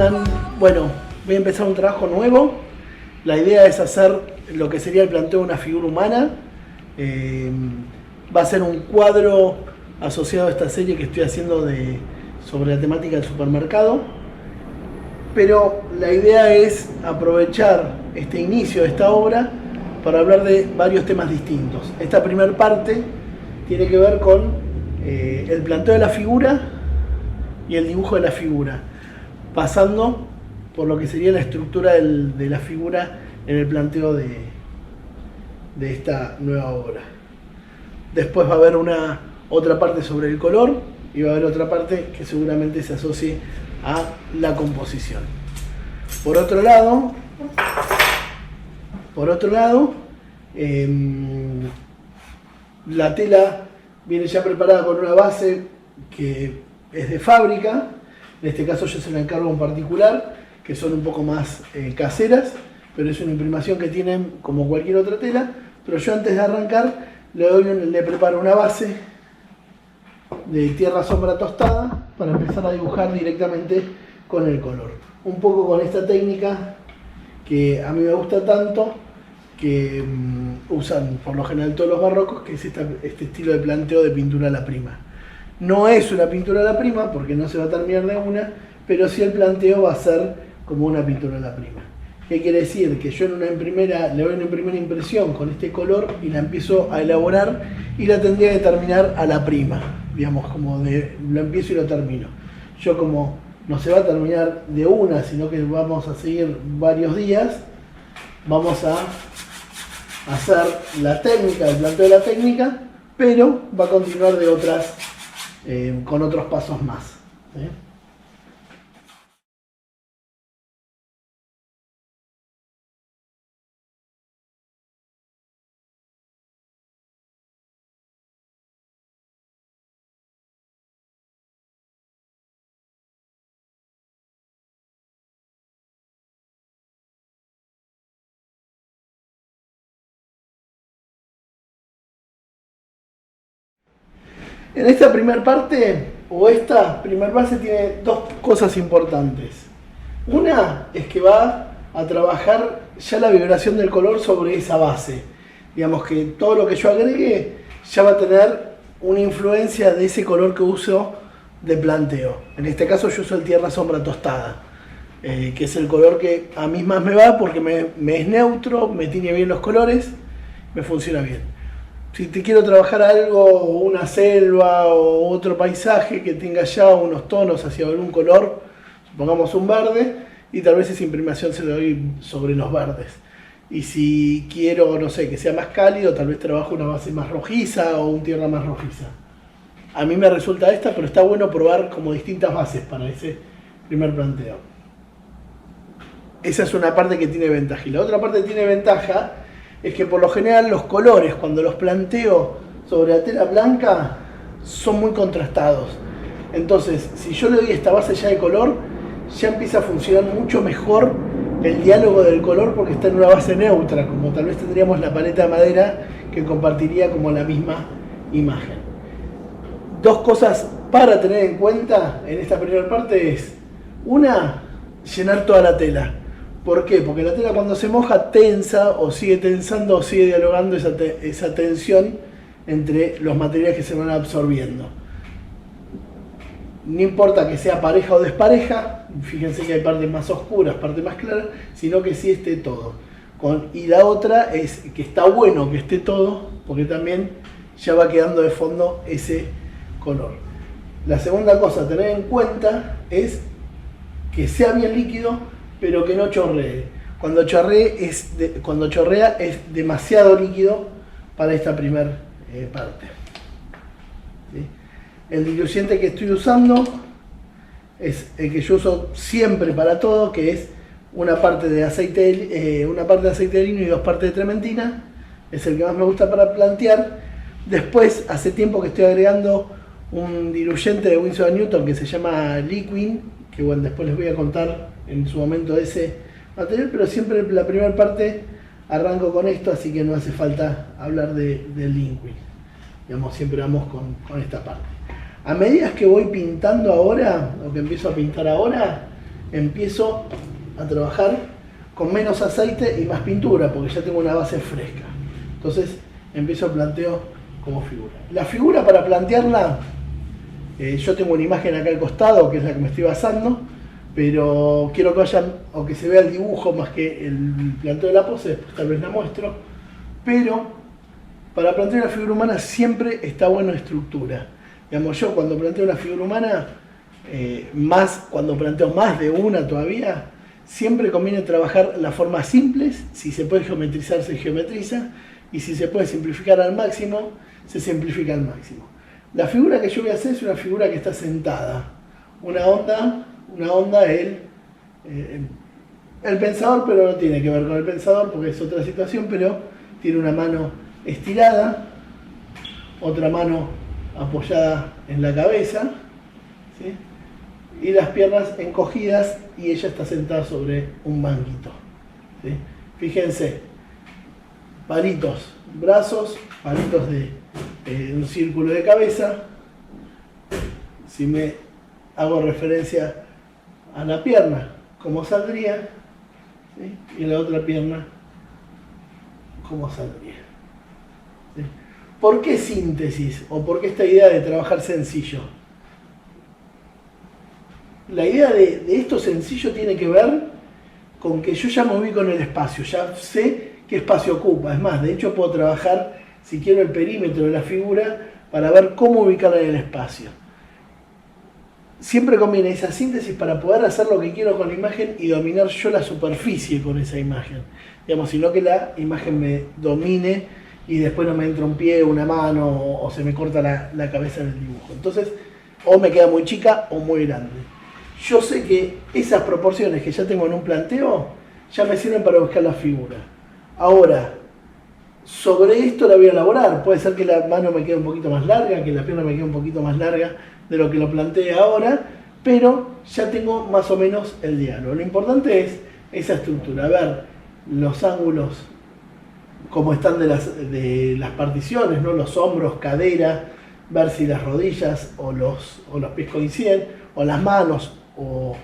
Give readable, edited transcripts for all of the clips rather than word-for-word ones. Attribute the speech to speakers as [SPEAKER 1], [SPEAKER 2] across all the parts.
[SPEAKER 1] andan? Bueno, voy a empezar un trabajo nuevo. La idea es hacer lo que sería el planteo de una figura humana. Va a ser un cuadro asociado a esta serie que estoy haciendo sobre la temática del supermercado. Pero la idea es aprovechar este inicio de esta obra para hablar de varios temas distintos. Esta primera parte tiene que ver con el planteo de la figura y el dibujo de la figura, pasando por lo que sería la estructura de la figura en el planteo de esta nueva obra. Después va a haber otra parte sobre el color y va a haber otra parte que seguramente se asocie a la composición. Por otro lado, la tela viene ya preparada con una base que es de fábrica. En este caso yo se la encargo a un particular, que son un poco más caseras, pero es una imprimación que tienen como cualquier otra tela. Pero yo antes de arrancar le preparo una base de tierra sombra tostada para empezar a dibujar directamente con el color. Un poco con esta técnica que a mí me gusta tanto, que usan por lo general todos los barrocos, que es este estilo de planteo de pintura a la prima. No es una pintura a la prima porque no se va a terminar de una, pero sí el planteo va a ser como una pintura a la prima. ¿Qué quiere decir? Que yo le doy una primera impresión con este color y la empiezo a elaborar y la tendría que terminar a la prima, digamos, lo empiezo y lo termino. Yo, como no se va a terminar de una, sino que vamos a seguir varios días, vamos a hacer la técnica, el planteo de la técnica, pero va a continuar con otros pasos más, ¿sí? En esta primera parte, o esta primera base, tiene dos cosas importantes. Una es que va a trabajar ya la vibración del color sobre esa base. Digamos que todo lo que yo agregue ya va a tener una influencia de ese color que uso de planteo. En este caso yo uso el tierra sombra tostada, que es el color que a mí más me va porque me es neutro, me tiñe bien los colores, me funciona bien. Si te quiero trabajar algo, una selva o otro paisaje que tenga ya unos tonos hacia algún color, supongamos un verde, y tal vez esa imprimación se la doy sobre los verdes. Y si quiero, no sé, que sea más cálido, tal vez trabajo una base más rojiza o un tierra más rojiza. A mí me resulta esta, pero está bueno probar como distintas bases para ese primer planteo. Esa es una parte que tiene ventaja. Y la otra parte que tiene ventaja es que por lo general los colores, cuando los planteo sobre la tela blanca, son muy contrastados. Entonces, si yo le doy esta base ya de color, ya empieza a funcionar mucho mejor el diálogo del color porque está en una base neutra, como tal vez tendríamos la paleta de madera que compartiría como la misma imagen. Dos cosas para tener en cuenta en esta primera parte es: una, llenar toda la tela. ¿Por qué? Porque la tela, cuando se moja, tensa o sigue tensando o sigue dialogando esa tensión entre los materiales que se van absorbiendo. No importa que sea pareja o despareja, fíjense que hay partes más oscuras, partes más claras, sino que sí esté todo. Y la otra es que está bueno que esté todo, porque también ya va quedando de fondo ese color. La segunda cosa a tener en cuenta es que sea bien líquido, pero que no chorree. Cuando chorrea es demasiado líquido para esta primera parte. ¿Sí? El diluyente que estoy usando es el que yo uso siempre para todo, que es una parte de aceite de lino y 2 partes de trementina. Es el que más me gusta para plantear. Después, hace tiempo que estoy agregando un diluyente de Winsor & Newton que se llama Liquid, que bueno, después les voy a contar en su momento de ese material, pero siempre la primera parte arranco con esto, así que no hace falta hablar del Liquid. Digamos, siempre vamos con esta parte. A medida que voy pintando ahora, o que empiezo a pintar ahora, empiezo a trabajar con menos aceite y más pintura, porque ya tengo una base fresca. Entonces empiezo a planteo como figura. La figura, para plantearla, yo tengo una imagen acá al costado, que es la que me estoy basando, pero quiero que vayan, o que se vea el dibujo más que el planteo de la pose, después tal vez la muestro. Pero para plantear una figura humana siempre está bueno estructura. Digamos, yo cuando planteo una figura humana, cuando planteo más de una todavía, siempre conviene trabajar las formas simples. Si se puede geometrizar, se geometriza, y si se puede simplificar al máximo, se simplifica al máximo. La figura que yo voy a hacer es una figura que está sentada. Una onda el pensador, pero no tiene que ver con el pensador porque es otra situación, pero tiene una mano estirada, otra mano apoyada en la cabeza, ¿sí? Y las piernas encogidas, y ella está sentada sobre un banquito, ¿sí? Fíjense, palitos, brazos, palitos de un círculo de cabeza. Si me hago referencia a la pierna, cómo saldría, ¿sí? Y la otra pierna, cómo saldría, ¿sí? ¿Por qué síntesis? ¿O por qué esta idea de trabajar sencillo? La idea de esto sencillo tiene que ver con que yo ya me ubico en el espacio, ya sé qué espacio ocupa. Es más, de hecho puedo trabajar, si quiero, el perímetro de la figura para ver cómo ubicarla en el espacio. Siempre conviene esa síntesis para poder hacer lo que quiero con la imagen y dominar yo la superficie con esa imagen. Digamos, sino que la imagen me domine y después no me entra un pie, una mano, o se me corta la cabeza en el dibujo. Entonces, o me queda muy chica o muy grande. Yo sé que esas proporciones que ya tengo en un planteo ya me sirven para buscar la figura. Ahora, sobre esto la voy a elaborar. Puede ser que la mano me quede un poquito más larga, que la pierna me quede un poquito más larga de lo que lo planteé ahora, pero ya tengo más o menos el diálogo. Lo importante es esa estructura, ver los ángulos como están de las particiones, ¿no? Los hombros, cadera, ver si las rodillas o los pies coinciden, o las manos o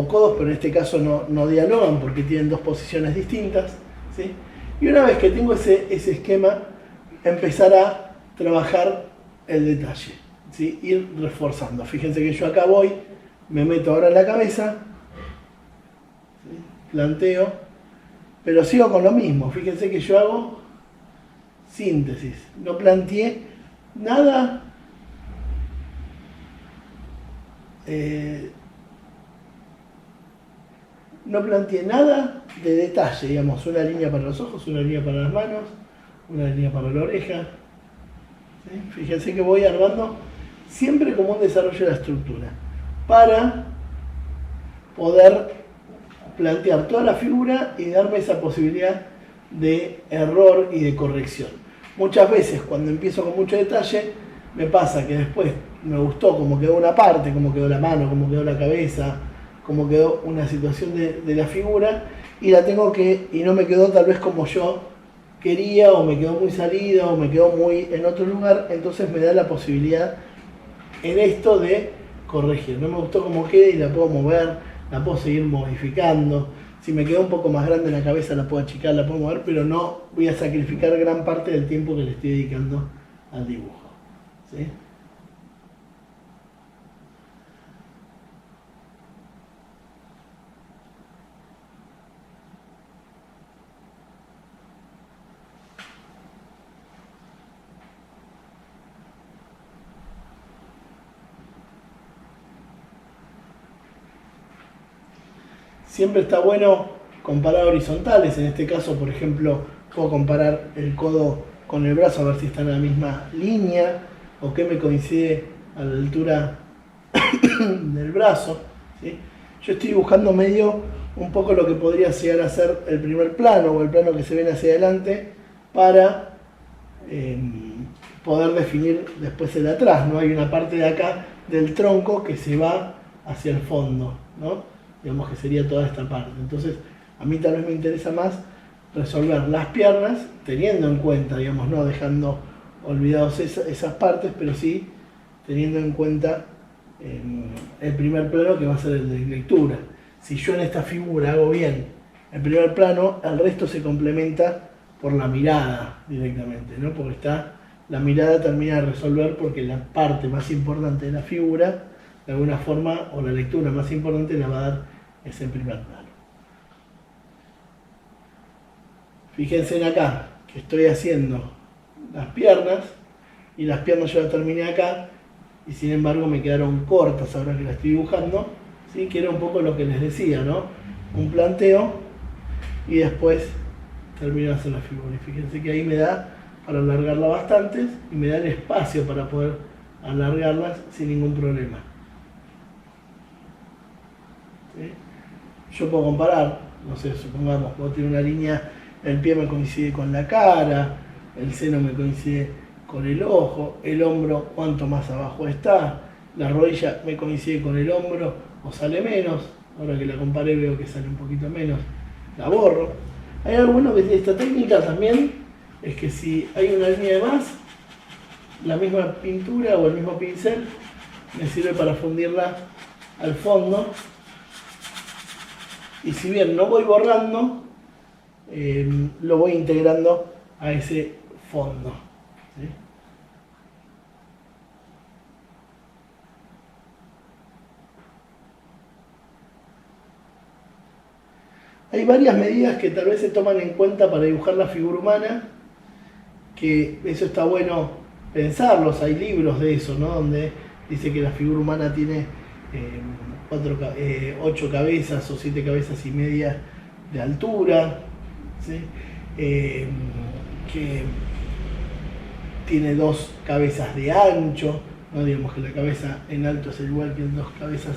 [SPEAKER 1] codos, pero en este caso no dialogan porque tienen dos posiciones distintas, ¿sí? Y una vez que tengo ese esquema, empezar a trabajar el detalle, ¿sí? Ir reforzando. Fíjense que yo acá voy, me meto ahora en la cabeza, ¿sí? Planteo, pero sigo con lo mismo. Fíjense que yo hago síntesis, no planteé nada de detalle, digamos, una línea para los ojos, una línea para las manos, una línea para la oreja, ¿sí? Fíjense que voy armando siempre como un desarrollo de la estructura para poder plantear toda la figura y darme esa posibilidad de error y de corrección. Muchas veces cuando empiezo con mucho detalle me pasa que después me gustó cómo quedó una parte, cómo quedó la mano, cómo quedó la cabeza, cómo quedó una situación de la figura, y no me quedó tal vez como yo quería, o me quedó muy salida, o me quedó muy en otro lugar. Entonces me da la posibilidad en esto de corregir. No me gustó cómo queda y la puedo mover, la puedo seguir modificando. Si me quedó un poco más grande en la cabeza, la puedo achicar, la puedo mover, pero no voy a sacrificar gran parte del tiempo que le estoy dedicando al dibujo, ¿sí? Siempre está bueno comparar horizontales. En este caso, por ejemplo, puedo comparar el codo con el brazo a ver si está en la misma línea o qué me coincide a la altura del brazo, ¿sí? Yo estoy buscando medio un poco lo que podría llegar a ser el primer plano o el plano que se ven hacia adelante para poder definir después el atrás, ¿no? Hay una parte de acá del tronco que se va hacia el fondo, ¿no? Digamos que sería toda esta parte. Entonces, a mí tal vez me interesa más resolver las piernas, teniendo en cuenta, digamos, no dejando olvidados esas partes, pero sí teniendo en cuenta el primer plano, que va a ser el de lectura. si yo en esta figura hago bien el primer plano, el resto se complementa por la mirada directamente, ¿no? Porque la mirada termina de resolver porque la parte más importante de la figura, de alguna forma, o la lectura más importante la va a dar ese primer plano. Fíjense en acá, que estoy haciendo las piernas, y las piernas yo las terminé acá, y sin embargo me quedaron cortas ahora que las estoy dibujando, ¿sí? Que era un poco lo que les decía, ¿no? Un planteo, y después termino de hacer la figura. Y fíjense que ahí me da para alargarla bastante, y me da el espacio para poder alargarlas sin ningún problema. ¿Sí? Yo puedo comparar, no sé, supongamos, puedo tener una línea, el pie me coincide con la cara, el seno me coincide con el ojo, el hombro cuanto más abajo está, la rodilla me coincide con el hombro o sale menos, ahora que la comparé veo que sale un poquito menos, la borro. Hay algo bueno que tiene esta técnica también, es que si hay una línea de más, la misma pintura o el mismo pincel me sirve para fundirla al fondo, y si bien no voy borrando, lo voy integrando a ese fondo. ¿Sí? Hay varias medidas que tal vez se toman en cuenta para dibujar la figura humana, que eso está bueno pensarlos, hay libros de eso, ¿no? Donde dice que la figura humana tiene 8 cabezas o 7 cabezas y media de altura, ¿sí? Que tiene 2 cabezas de ancho, ¿no? Digamos que la cabeza en alto es igual que 2 cabezas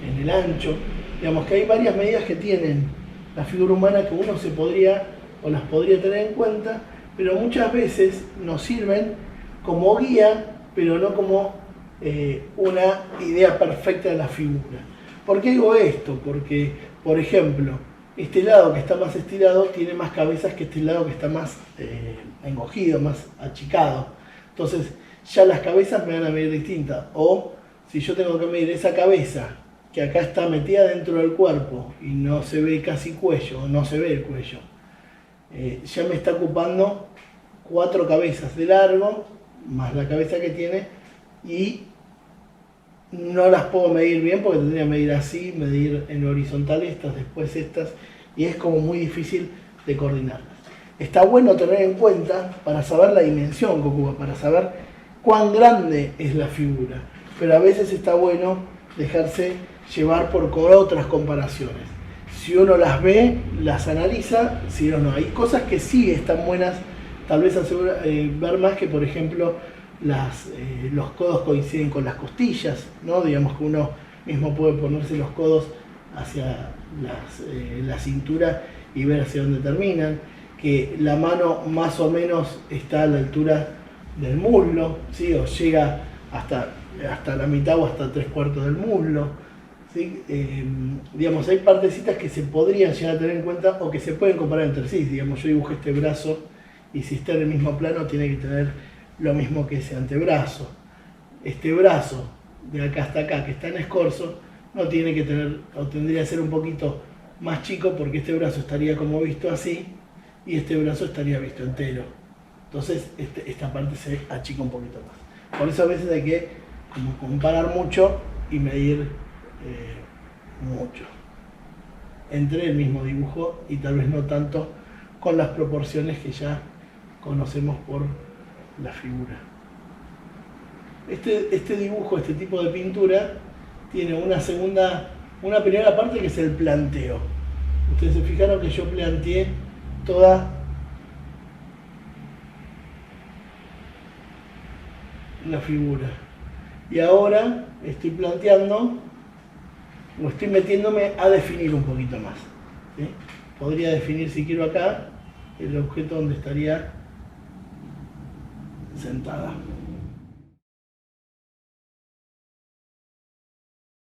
[SPEAKER 1] en el ancho. Digamos que hay varias medidas que tienen la figura humana que uno se podría o las podría tener en cuenta, pero muchas veces nos sirven como guía, pero no como una idea perfecta de la figura. ¿Por qué digo esto? Porque, por ejemplo, este lado que está más estirado tiene más cabezas que este lado que está más encogido, más achicado. Entonces, ya las cabezas me van a medir distintas. O si yo tengo que medir esa cabeza que acá está metida dentro del cuerpo y no se ve casi cuello, o no se ve el cuello, ya me está ocupando 4 cabezas de largo, más la cabeza que tiene, y no las puedo medir bien porque tendría que medir así, medir en horizontal estas, después estas, y es como muy difícil de coordinarlas. Está bueno tener en cuenta para saber la dimensión que ocupa, para saber cuán grande es la figura, pero a veces está bueno dejarse llevar por otras comparaciones. Si uno las ve, las analiza, si no, no. Hay cosas que sí están buenas, tal vez ver más que, por ejemplo, los codos coinciden con las costillas, ¿no? Digamos que uno mismo puede ponerse los codos hacia la cintura y ver hacia dónde terminan, que la mano más o menos está a la altura del muslo, ¿sí? O llega hasta la mitad o hasta 3/4 del muslo. ¿Sí? Digamos, hay partecitas que se podrían llegar a tener en cuenta o que se pueden comparar entre sí. Digamos, yo dibujé este brazo y si está en el mismo plano tiene que tener lo mismo que ese antebrazo. Este brazo de acá hasta acá que está en escorzo no tiene que tener, o tendría que ser un poquito más chico porque este brazo estaría como visto así y este brazo estaría visto entero. Entonces esta parte se achica un poquito más. Por eso a veces hay que como comparar mucho y medir mucho entre el mismo dibujo y tal vez no tanto con las proporciones que ya conocemos por la figura. Este dibujo, este tipo de pintura tiene una primera parte que es el planteo. Ustedes se fijaron que yo planteé toda la figura y ahora estoy planteando o estoy metiéndome a definir un poquito más, ¿sí? Podría definir, si quiero, acá el objeto donde estaría sentada.